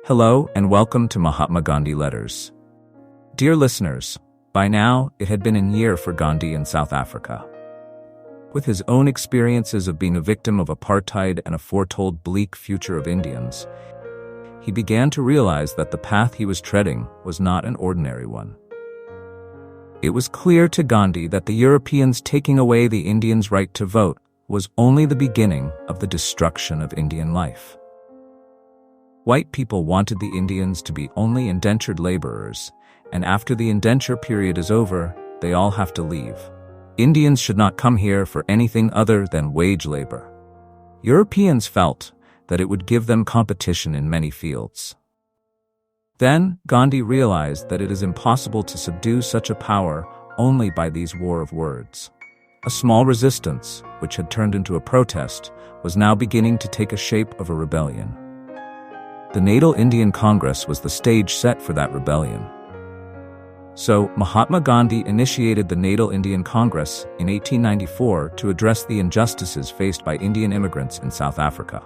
Hello and welcome to Mahatma Gandhi Letters. Dear listeners, by now it had been a year for Gandhi in South Africa. With his own experiences of being a victim of apartheid and a foretold bleak future of Indians, he began to realize that the path he was treading was not an ordinary one. It was clear to Gandhi that the Europeans taking away the Indians' right to vote was only the beginning of the destruction of Indian life. White people wanted the Indians to be only indentured laborers, and after the indenture period is over, they all have to leave. Indians should not come here for anything other than wage labor. Europeans felt that it would give them competition in many fields. Then, Gandhi realized that it is impossible to subdue such a power only by these war of words. A small resistance, which had turned into a protest, was now beginning to take a shape of a rebellion. The Natal Indian Congress was the stage set for that rebellion. So, Mahatma Gandhi initiated the Natal Indian Congress in 1894 to address the injustices faced by Indian immigrants in South Africa.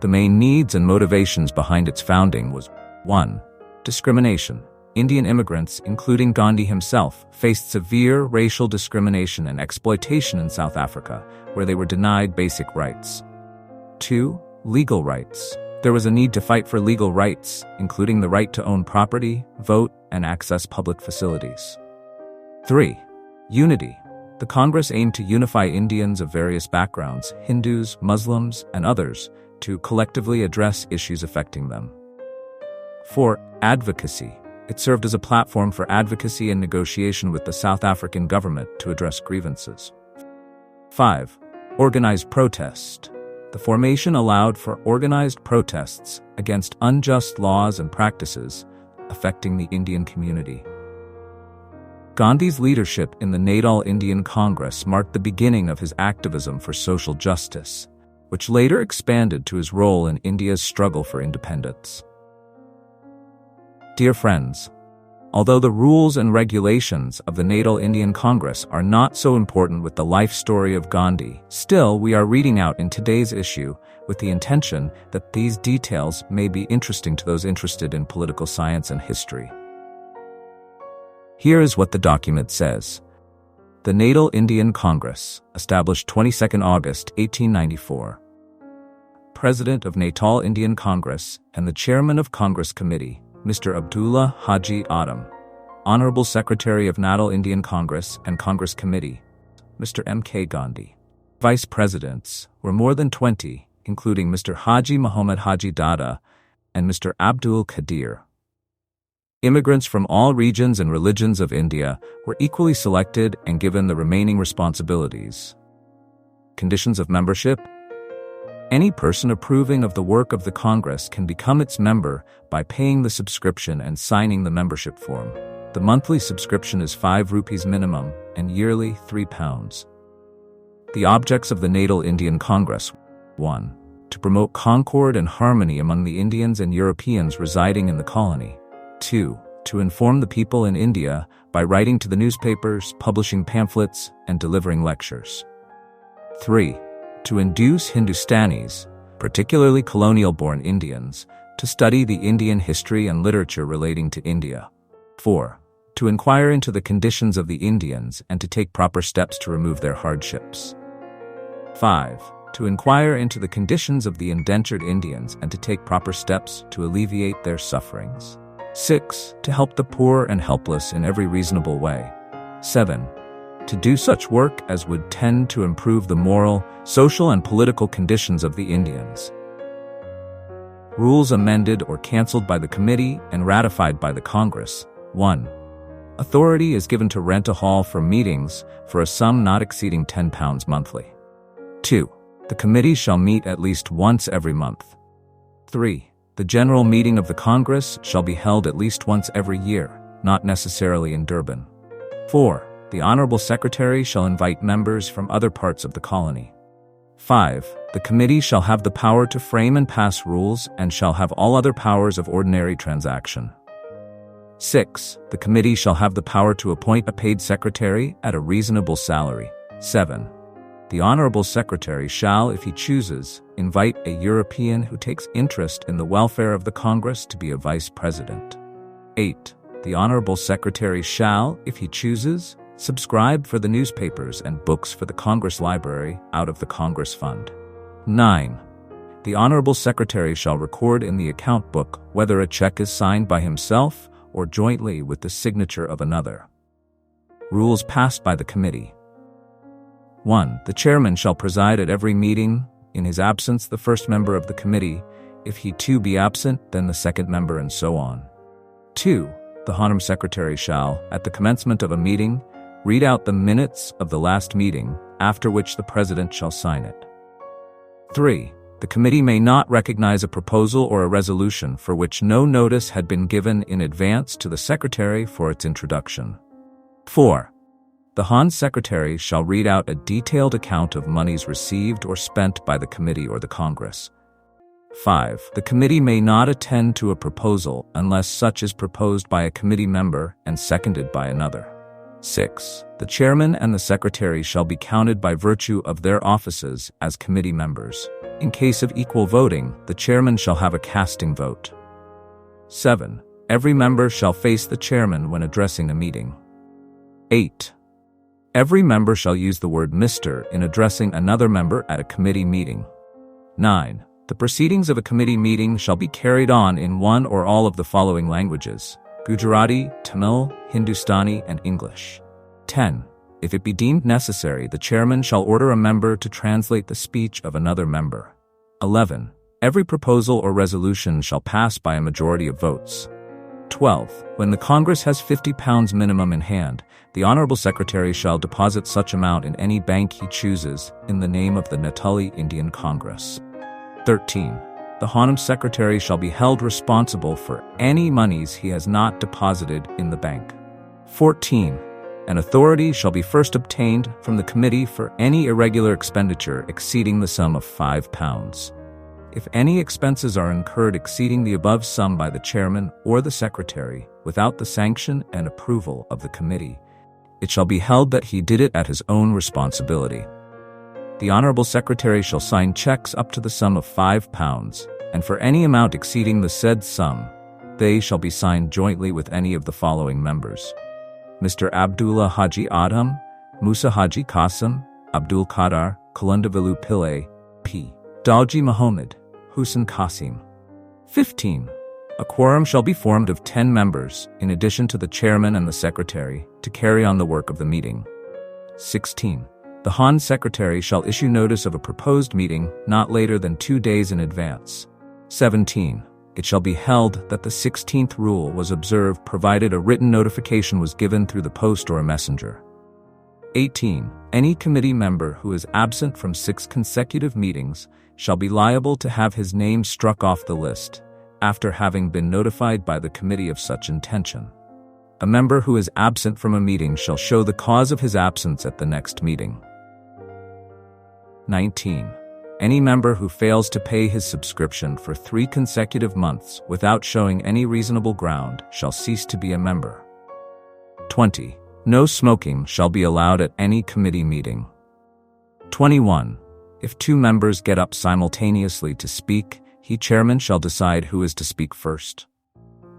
The main needs and motivations behind its founding was 1. Discrimination. Indian immigrants, including Gandhi himself, faced severe racial discrimination and exploitation in South Africa, where they were denied basic rights. 2. Legal rights. There was a need to fight for legal rights, including the right to own property, vote, and access public facilities. 3. Unity. The Congress aimed to unify Indians of various backgrounds, Hindus, Muslims, and others, to collectively address issues affecting them. 4. Advocacy. It served as a platform for advocacy and negotiation with the South African government to address grievances. 5. Organized protest. The formation allowed for organized protests against unjust laws and practices affecting the Indian community. Gandhi's leadership in the Natal Indian Congress marked the beginning of his activism for social justice, which later expanded to his role in India's struggle for independence. Dear friends, although the rules and regulations of the Natal Indian Congress are not so important with the life story of Gandhi, still we are reading out in today's issue with the intention that these details may be interesting to those interested in political science and history. Here is what the document says. The Natal Indian Congress, established 22 August 1894. President of Natal Indian Congress and the Chairman of Congress Committee, Mr. Abdullah Haji Adam. Honorable Secretary of Natal Indian Congress and Congress Committee, Mr. M.K. Gandhi. Vice Presidents were more than 20, including Mr. Haji Muhammad Haji Dada and Mr. Abdul Qadir. Immigrants from all regions and religions of India were equally selected and given the remaining responsibilities. Conditions of membership. Any person approving of the work of the Congress can become its member by paying the subscription and signing the membership form. The monthly subscription is 5 rupees minimum and yearly £3. The objects of the Natal Indian Congress. 1. To promote concord and harmony among the Indians and Europeans residing in the colony. 2. To inform the people in India by writing to the newspapers, publishing pamphlets, and delivering lectures. 3. To induce Hindustanis, particularly colonial-born Indians, to study the Indian history and literature relating to India. 4. To inquire into the conditions of the Indians and to take proper steps to remove their hardships. 5. To inquire into the conditions of the indentured Indians and to take proper steps to alleviate their sufferings. 6. To help the poor and helpless in every reasonable way. 7. To do such work as would tend to improve the moral, social, and political conditions of the Indians. Rules amended or cancelled by the committee and ratified by the Congress. 1. Authority is given to rent a hall for meetings for a sum not exceeding £10 monthly. 2. The committee shall meet at least once every month. 3. The general meeting of the Congress shall be held at least once every year, not necessarily in Durban. 4. The Honorable Secretary shall invite members from other parts of the colony. 5. The committee shall have the power to frame and pass rules and shall have all other powers of ordinary transaction. 6. The committee shall have the power to appoint a paid secretary at a reasonable salary. 7. The Honorable Secretary shall, if he chooses, invite a European who takes interest in the welfare of the Congress to be a Vice President. 8. The Honorable Secretary shall, if he chooses, subscribe for the newspapers and books for the Congress Library out of the Congress Fund. 9. The Honorable Secretary shall record in the account book whether a check is signed by himself or jointly with the signature of another. Rules passed by the committee. 1. The chairman shall preside at every meeting. In his absence, the first member of the committee. If he too be absent, then the second member, and so on. 2. The Honorable Secretary shall, at the commencement of a meeting, read out the minutes of the last meeting, after which the President shall sign it. 3. The committee may not recognize a proposal or a resolution for which no notice had been given in advance to the Secretary for its introduction. 4. The Honorable Secretary shall read out a detailed account of monies received or spent by the committee or the Congress. 5. The committee may not attend to a proposal unless such is proposed by a committee member and seconded by another. 6. The chairman and the secretary shall be counted by virtue of their offices as committee members. In case of equal voting, the chairman shall have a casting vote. 7. Every member shall face the chairman when addressing a meeting. 8. Every member shall use the word Mr. in addressing another member at a committee meeting. 9. The proceedings of a committee meeting shall be carried on in one or all of the following languages: Gujarati, Tamil, Hindustani, and English. 10. If it be deemed necessary, the chairman shall order a member to translate the speech of another member. 11. Every proposal or resolution shall pass by a majority of votes. 12. When the Congress has £50 minimum in hand, the Honorable Secretary shall deposit such amount in any bank he chooses in the name of the Natal Indian Congress. 13. The Honorable Secretary shall be held responsible for any monies he has not deposited in the bank. 14. An authority shall be first obtained from the committee for any irregular expenditure exceeding the sum of £5. If any expenses are incurred exceeding the above sum by the chairman or the secretary without the sanction and approval of the committee, it shall be held that he did it at his own responsibility. The Honorable Secretary shall sign checks up to the sum of £5, and for any amount exceeding the said sum, they shall be signed jointly with any of the following members: Mr. Abdullah Haji Adam, Musa Haji Qasim, Abdul Qadar, Kalundavilu Pillai, P. Dalji Muhammad, Hussein Qasim. 15. A quorum shall be formed of 10 members, in addition to the chairman and the secretary, to carry on the work of the meeting. 16. The Honorable Secretary shall issue notice of a proposed meeting not later than 2 days in advance. 17. It shall be held that the 16th rule was observed provided a written notification was given through the post or a messenger. 18. Any committee member who is absent from 6 consecutive meetings shall be liable to have his name struck off the list, after having been notified by the committee of such intention. A member who is absent from a meeting shall show the cause of his absence at the next meeting. 19. Any member who fails to pay his subscription for 3 consecutive months without showing any reasonable ground shall cease to be a member. 20. No smoking shall be allowed at any committee meeting. 21. If 2 members get up simultaneously to speak, he chairman shall decide who is to speak first.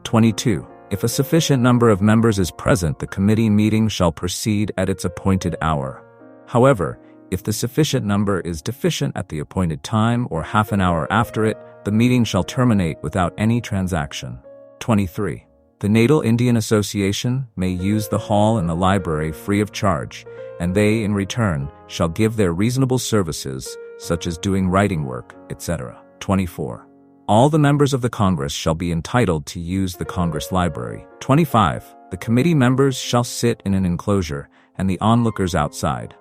22. If a sufficient number of members is present, the committee meeting shall proceed at its appointed hour. However, if the sufficient number is deficient at the appointed time or half an hour after it, the meeting shall terminate without any transaction. 23. The Natal Indian Association may use the hall and the library free of charge, and they, in return, shall give their reasonable services, such as doing writing work, etc. 24. All the members of the Congress shall be entitled to use the Congress Library. 25. The committee members shall sit in an enclosure, and the onlookers outside.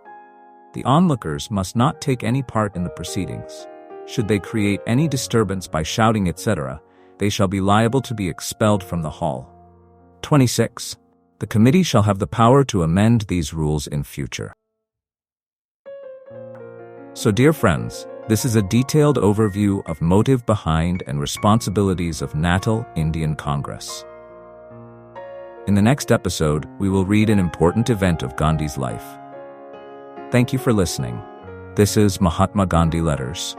The onlookers must not take any part in the proceedings. Should they create any disturbance by shouting, etc., they shall be liable to be expelled from the hall. 26. The committee shall have the power to amend these rules in future. So, dear friends, this is a detailed overview of motive behind and responsibilities of Natal Indian Congress. In the next episode, we will read an important event of Gandhi's life. Thank you for listening. This is Mahatma Gandhi Letters.